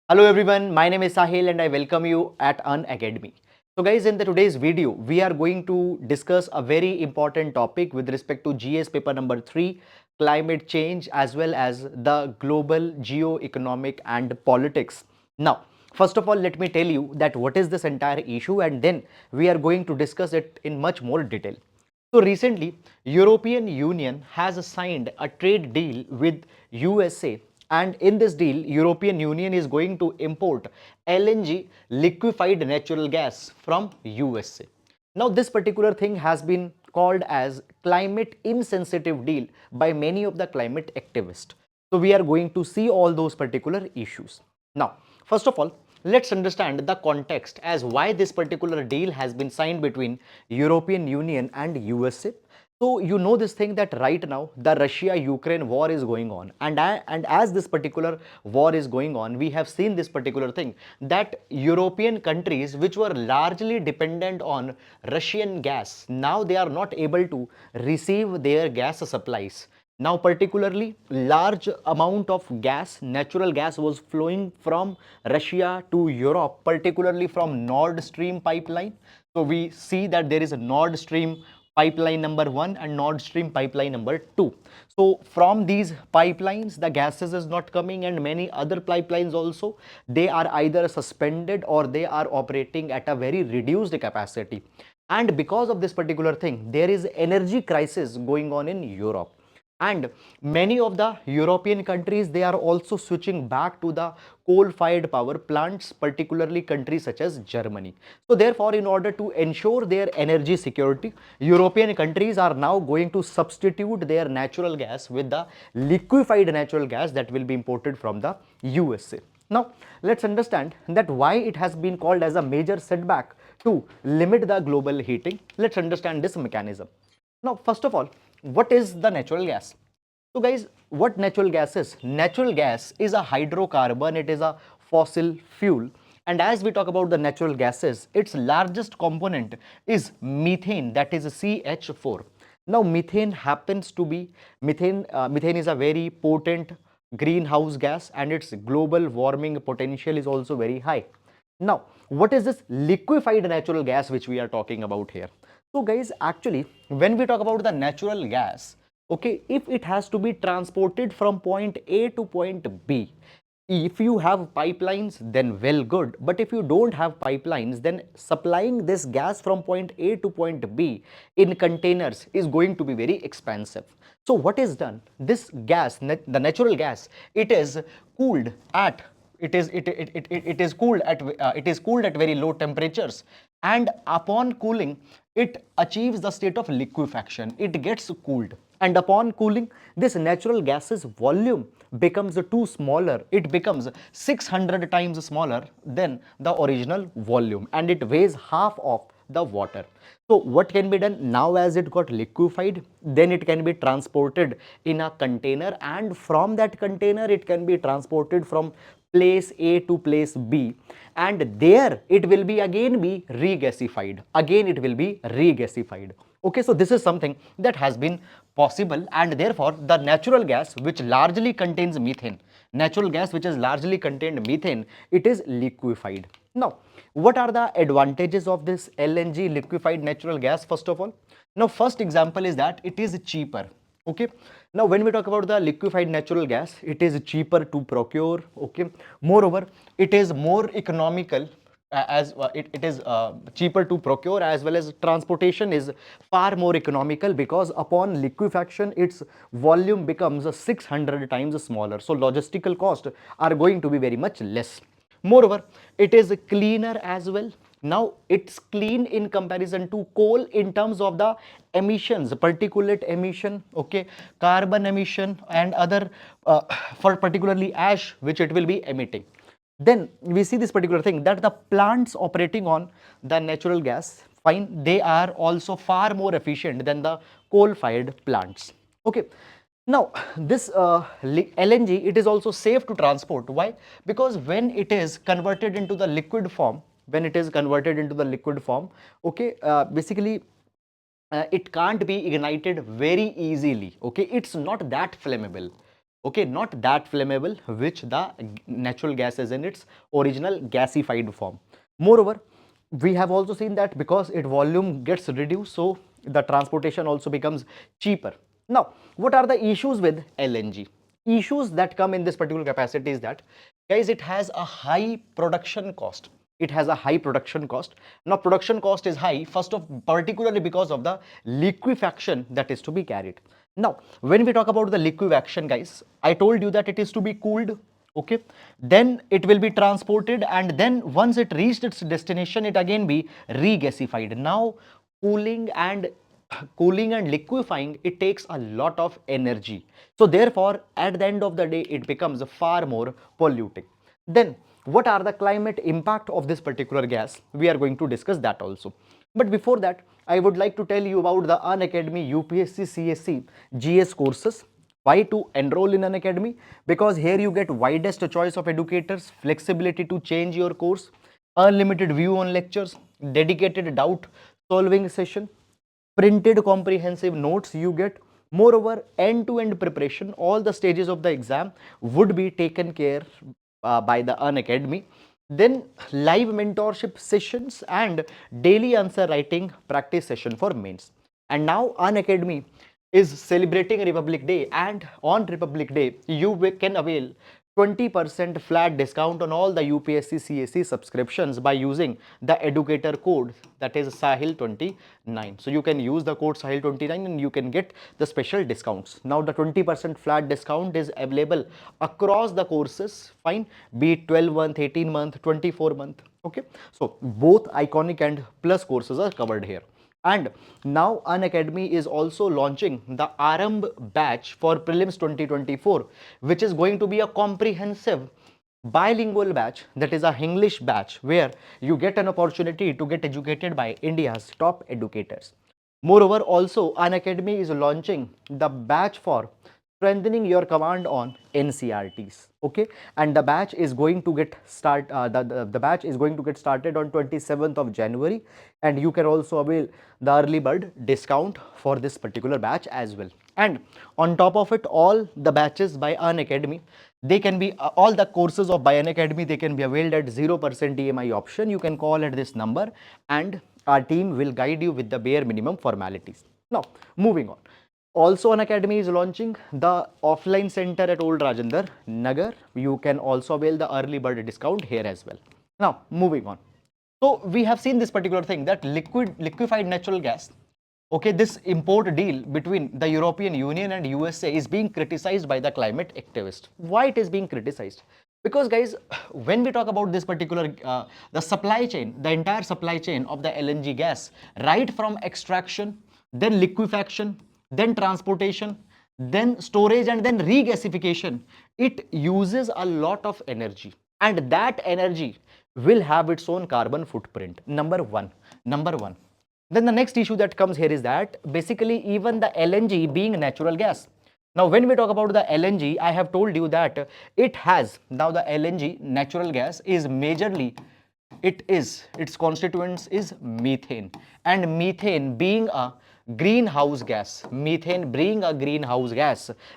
Hello everyone, my name is Sahil and I welcome you at Unacademy. So guys, in today's video, we are going to discuss a very important topic with respect to GS paper number 3, climate change as well as the global geo-economic and politics. Now, first of all, let me tell you that what is this entire issue and then we are going to discuss it in much more detail. So recently, European Union has signed a trade deal with USA, and in this deal, European Union is going to import LNG, liquefied natural gas, from USA. Now this particular thing has been called as climate insensitive deal by many of the climate activists. So we are going to see all those particular issues. Now, first of all, let's understand the context as why this particular deal has been signed between European Union and USA. So you know this thing that right now the Russia-Ukraine war is going on, and as this particular war is going on, we have seen this particular thing that European countries which were largely dependent on Russian gas, now they are not able to receive their gas supplies. Now particularly large amount of gas, natural gas was flowing from Russia to Europe, particularly from Nord Stream pipeline. So we see that there is a Nord Stream pipeline number 1 and Nord Stream pipeline number 2. So from these pipelines the gases is not coming, and many other pipelines also, they are either suspended or they are operating at a very reduced capacity. And because of this particular thing, there is energy crisis going on in Europe, and many of the European countries, they are also switching back to the coal fired power plants, particularly countries such as Germany. So therefore, in order to ensure their energy security, European countries are now going to substitute their natural gas with the liquefied natural gas that will be imported from the USA. Now let's understand that why it has been called as a major setback to limit the global heating. Let's understand this mechanism. Now first of all, what is the natural gas? So guys, what natural gas is? Natural gas is a hydrocarbon, it is a fossil fuel. And as we talk about the natural gases, its largest component is methane, that is CH4. Now methane happens to be, methane is a very potent greenhouse gas, and its global warming potential is also very high. Now, what is this liquefied natural gas which we are talking about here? So guys, actually, when we talk about the natural gas, okay, if it has to be transported from point A to point B, if you have pipelines, then well good. But if you don't have pipelines, then supplying this gas from point A to point B in containers is going to be very expensive. So what is done? This gas, the natural gas, it is cooled at it is cooled at very low temperatures, and upon cooling it achieves the state of liquefaction. It gets cooled, and upon cooling this natural gas's volume becomes too smaller. It becomes 600 times smaller than the original volume, and it weighs half of the water. So what can be done now? As it got liquefied, then it can be transported in a container, and from that container it can be transported from place A to place B, and there it will be again be regasified. Again it will be regasified. Okay, so this is something that has been possible, and therefore the natural gas which largely contains methane, natural gas which is largely contained methane, it is liquefied. Now, what are the advantages of this LNG, liquefied natural gas? First of all, now first example is that it is cheaper. Okay, now when we talk about the liquefied natural gas, it is cheaper to procure. Okay, moreover it is more economical, it is cheaper to procure, as well as transportation is far more economical, because upon liquefaction its volume becomes 600 times smaller. So logistical costs are going to be very much less. Moreover, it is cleaner as well. Now it's clean in comparison to coal in terms of the emissions, particulate emission, okay, carbon emission, and other for particularly ash which it will be emitting. Then we see this particular thing that the plants operating on the natural gas, fine, they are also far more efficient than the coal fired plants. Okay, now this LNG, it is also safe to transport. Why? Because when it is converted into the liquid form, okay, basically it can't be ignited very easily. Okay, it's not that flammable. Okay, not that flammable which the natural gas is in its original gasified form. Moreover, we have also seen that because its volume gets reduced, so the transportation also becomes cheaper. Now, what are the issues with LNG? Issues that come in this particular capacity is that, guys, it has a high production cost. It has a high production cost. Now, production cost is high, first of particularly because of the liquefaction that is to be carried. Now, when we talk about the liquefaction, guys, I told you that it is to be cooled, okay, then it will be transported, and then once it reached its destination, it again be regasified. Now, cooling and liquefying, it takes a lot of energy. So therefore, at the end of the day, it becomes far more polluting. Then what are the climate impact of this particular gas? We are going to discuss that also. But before that, I would like to tell you about the Unacademy UPSC CSE GS courses. Why to enroll in Unacademy? Because here you get widest choice of educators, flexibility to change your course, unlimited view on lectures, dedicated doubt solving session, printed comprehensive notes you get. Moreover, end-to-end preparation, all the stages of the exam would be taken care by the Unacademy. Then live mentorship sessions and daily answer writing practice session for mains. And now Unacademy is celebrating Republic Day, and on Republic Day you can avail 20% flat discount on all the UPSC CSE subscriptions by using the educator code, that is Sahil29. So you can use the code Sahil29 and you can get the special discounts. Now the 20% flat discount is available across the courses, fine, be it 12 month, 18 month, 24 month. Okay, so both iconic and plus courses are covered here. And now Unacademy is also launching the Arambh batch for prelims 2024, which is going to be a comprehensive bilingual batch, that is a English batch, where you get an opportunity to get educated by India's top educators. Moreover, also Unacademy is launching the batch for strengthening your command on NCRTs. Okay, and the batch is going to get the batch is going to get started on 27th of January, and you can also avail the early bird discount for this particular batch as well. And on top of it, all the batches by Unacademy, they can be all the courses of by Unacademy, they can be availed at 0% EMI option. You can call at this number and our team will guide you with the bare minimum formalities. Now, moving on. Also, Unacademy is launching the offline center at Old Rajendra Nagar. You can also avail the early bird discount here as well. Now, moving on. So, we have seen this particular thing, that liquefied natural gas, okay, this import deal between the European Union and USA is being criticized by the climate activists. Why it is being criticized? Because, guys, when we talk about this particular the supply chain, the entire supply chain of the LNG gas, right from extraction, then liquefaction, then transportation, then storage, and then regasification, it uses a lot of energy, and that energy will have its own carbon footprint. Number one. Then the next issue that comes here is that basically even the LNG being natural gas. Now, when we talk about the LNG, I have told you that it has, now the LNG natural gas is majorly, its constituents is methane, and methane being a greenhouse gas,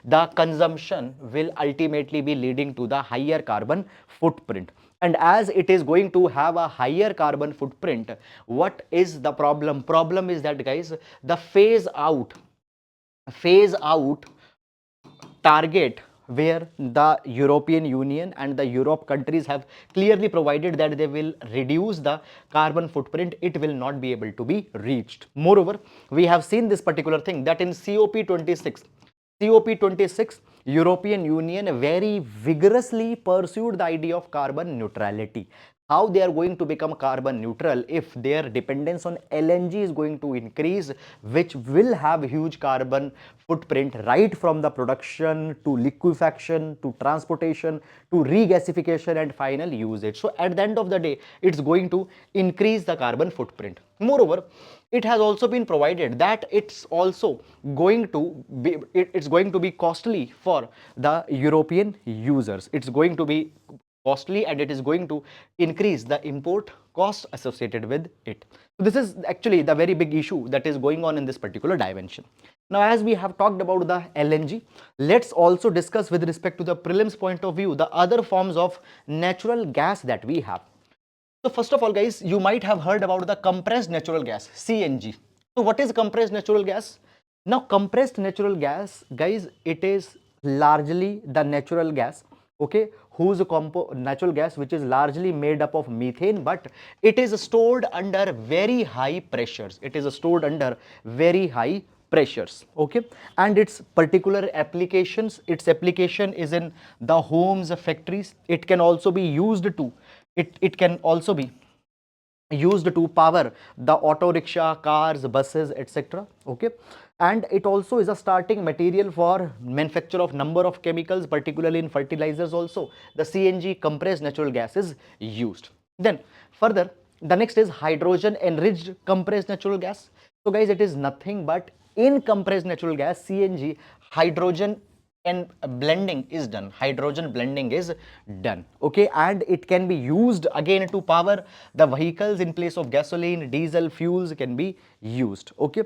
the consumption will ultimately be leading to the higher carbon footprint. And as it is going to have a higher carbon footprint, what is the problem? Problem is that, guys, the phase out target, where the European Union and the Europe countries have clearly provided that they will reduce the carbon footprint, it will not be able to be reached. Moreover, we have seen this particular thing, that in COP26, European Union very vigorously pursued the idea of carbon neutrality. How they are going to become carbon neutral if their dependence on LNG is going to increase, which will have huge carbon footprint right from the production to liquefaction to transportation to regasification and final usage. So at the end of the day, it's going to increase the carbon footprint. Moreover, it has also been provided that it's also going to be costly for the European users. It's going to be costly, and it is going to increase the import cost associated with it. So this is actually the very big issue that is going on in this particular dimension. Now, as we have talked about the LNG, let's also discuss with respect to the prelims point of view the other forms of natural gas that we have. So first of all, guys, you might have heard about the compressed natural gas, CNG. So what is compressed natural gas? Now, compressed natural gas, guys, it is largely the natural gas, okay, whose natural gas which is largely made up of methane, but it is stored under very high pressures. It is stored under very high pressures, okay, and its particular applications, its application is in the homes, factories. It can also be used to, it can also be used to power the auto rickshaw, cars, buses, etc. Okay, and it also is a starting material for manufacture of number of chemicals, particularly in fertilizers. Also, the CNG, compressed natural gas, is used. Then further, the next is hydrogen enriched compressed natural gas. So guys, it is nothing but in compressed natural gas, CNG, hydrogen and blending is done, hydrogen blending is done, okay, and it can be used again to power the vehicles. In place of gasoline, diesel fuels can be used, okay.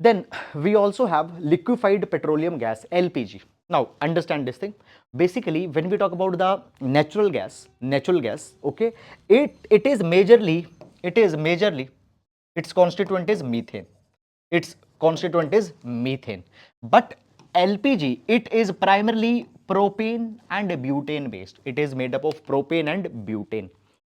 Then we also have liquefied petroleum gas, LPG. Now understand this thing. Basically, when we talk about the natural gas, okay, it is majorly, its constituent is methane. Its constituent is methane. But LPG, it is primarily propane and butane based. It is made up of propane and butane.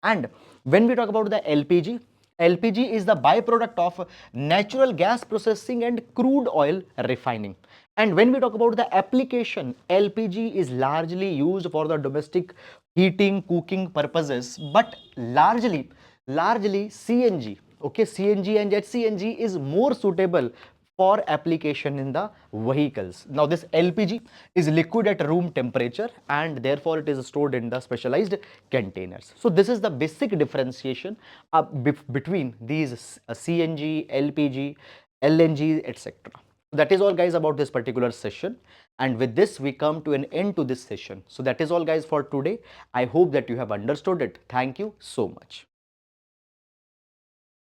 And when we talk about the LPG, LPG is the byproduct of natural gas processing and crude oil refining. And when we talk about the application, LPG is largely used for the domestic heating, cooking purposes, but largely CNG, okay, CNG and HCNG is more suitable for application in the vehicles. Now this LPG is liquid at room temperature and therefore it is stored in the specialized containers. So this is the basic differentiation between these CNG, LPG, LNG, etc. That is all, guys, about this particular session, and with this we come to an end to this session. So that is all, guys, for today. I hope that you have understood it. Thank you so much.